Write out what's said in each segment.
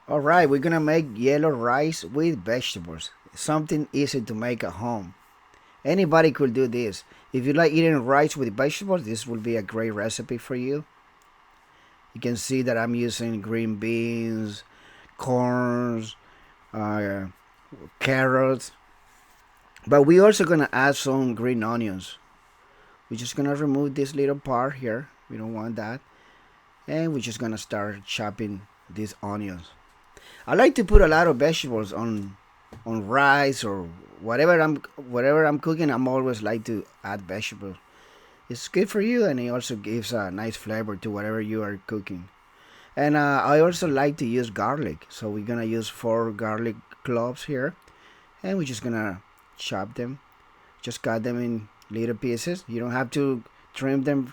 Alright, we're gonna make yellow rice with vegetables. Something easy to make at home. Anybody could do this. If you like eating rice with vegetables, this will be a great recipe for you. You can see that I'm using green beans, corns, uh, carrots, but we're also gonna add some green onions. We're just gonna remove this little part here. We don't want that. And we're just gonna start chopping these onions. I like to put a lot of vegetables on rice or whatever I'm cooking. I'm always like to add vegetables. It's good for you, and it also gives a nice flavor to whatever you are cooking. And I also like to use garlic, so we're gonna use 4 garlic cloves here, and we're just gonna chop them. Just cut them in little pieces. You don't have to trim them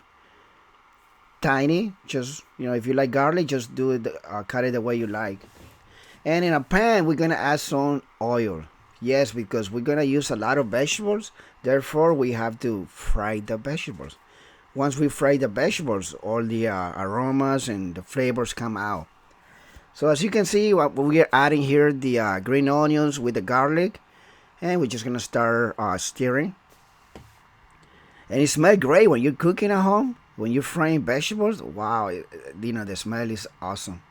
tiny. Just if you like garlic, just do it. Cut it the way you like. And in a pan, we're gonna add some oil. Yes, because we're gonna use a lot of vegetables. Therefore, we have to fry the vegetables. Once we fry the vegetables, all the aromas and the flavors come out. So as you can see, what we are adding here the green onions with the garlic, and we're just gonna start stirring. And it smells great when you're cooking at home. When you're frying vegetables, wow, the smell is awesome.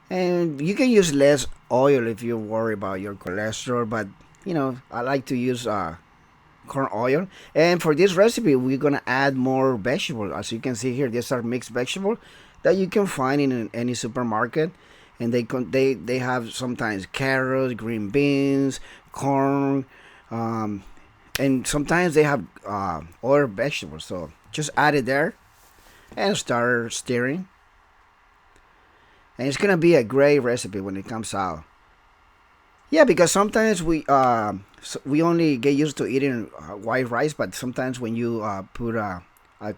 And you can use less oil if you worry about your cholesterol, but I like to use corn oil. And for this recipe, we're gonna add more vegetables. As you can see here, these are mixed vegetables that you can find in any supermarket, and they have sometimes carrots, green beans, corn, um, and sometimes they have other vegetables. So just add it there and start stirring, and it's gonna be a great recipe when it comes out. Yeah, because sometimes we only get used to eating white rice, but sometimes when you put a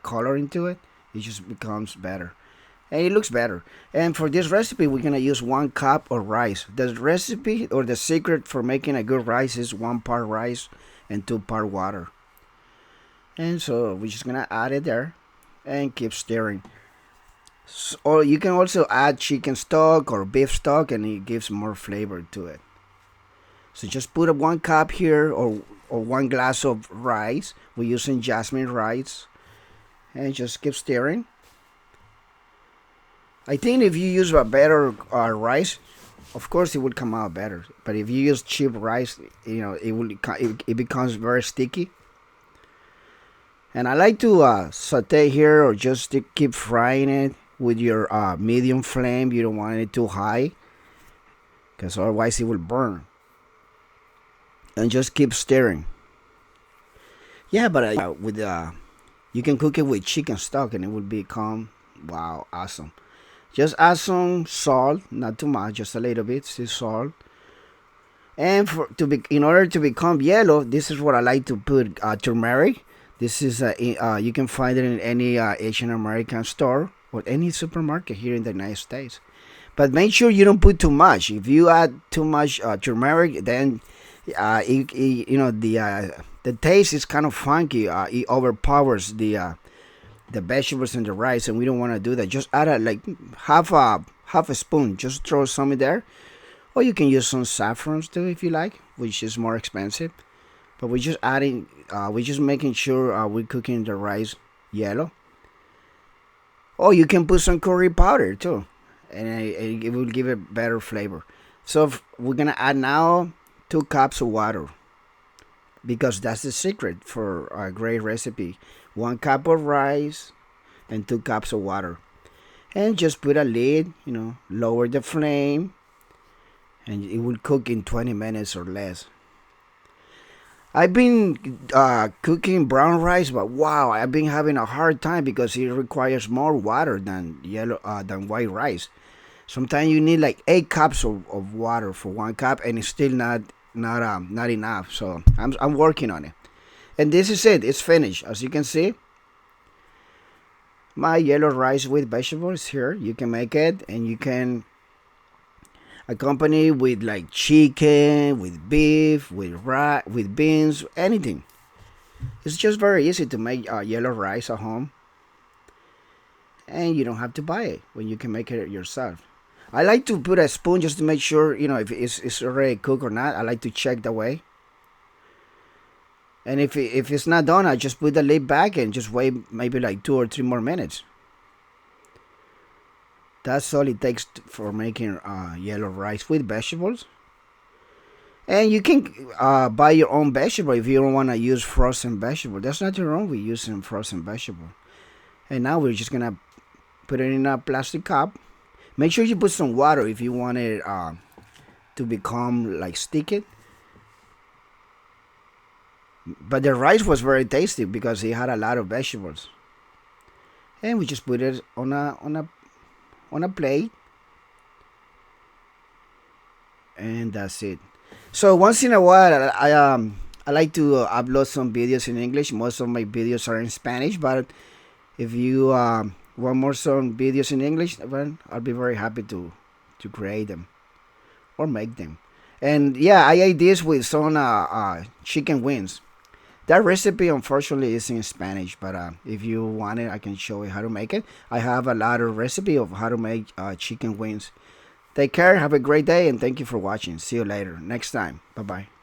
color into it, it just becomes better and it looks better. And for this recipe, we're gonna use 1 cup of rice. The recipe or the secret for making a good rice is 1 part rice and 2 part water. And so we're just gonna add it there and keep stirring. Or you can also add chicken stock or beef stock, and it gives more flavor to it. So just put a 1 cup here, or 1 glass of rice. We're using jasmine rice, and just keep stirring. I think if you use a better rice, of course it will come out better. But if you use cheap rice, it becomes very sticky. And I like to saute here, or just to keep frying it with your medium flame. You don't want it too high, because otherwise it will burn. And just keep stirring. Yeah, but with you can cook it with chicken stock, and it will become wow, awesome. Just add some salt, not too much, just a little bit, sea salt. And in order to become yellow, this is what I like to put turmeric. This is you can find it in any Asian American store or any supermarket here in the United States. But make sure you don't put too much. If you add too much turmeric, then the taste is kind of funky. It overpowers the vegetables and the rice, and we don't want to do that. Just add like half a spoon. Just throw some in there, or you can use some saffron too if you like, which is more expensive. But we're just making sure we're cooking the rice yellow. Oh, you can put some curry powder too, and it will give it better flavor. So we're gonna add now 2 cups of water, because that's the secret for a great recipe. 1 cup of rice and 2 cups of water, and just put a lid. Lower the flame, and it will cook in 20 minutes or less. I've been cooking brown rice, but wow, I've been having a hard time because it requires more water than white rice. Sometimes you need like 8 cups of water for 1 cup, and it's still not enough. So I'm working on it. And this is it. It's finished. As you can see, my yellow rice with vegetables here. You can make it, and you can accompany with like chicken, with beef, with beans, anything. It's just very easy to make yellow rice at home, and you don't have to buy it when you can make it yourself. I like to put a spoon just to make sure, if it's already cooked or not. I like to check the way. And if it's not done, I just put the lid back and just wait maybe like 2 or 3 more minutes. That's all it takes for making yellow rice with vegetables. And you can buy your own vegetable if you don't want to use frozen vegetable. There's nothing wrong with using frozen vegetable. And now we're just gonna put it in a plastic cup. Make sure you put some water if you want it to become like sticky. But the rice was very tasty because it had a lot of vegetables. And we just put it on a plate, and that's it. So once in a while, I like to upload some videos in English. Most of my videos are in Spanish, but if you want more some videos in English, well, I'll be very happy to create them or make them. And yeah, I ate this with some chicken wings. That recipe unfortunately is in Spanish, but if you want it, I can show you how to make it. I have a lot of recipe of how to make chicken wings. Take care, have a great day, and thank you for watching. See you later next time. Bye bye.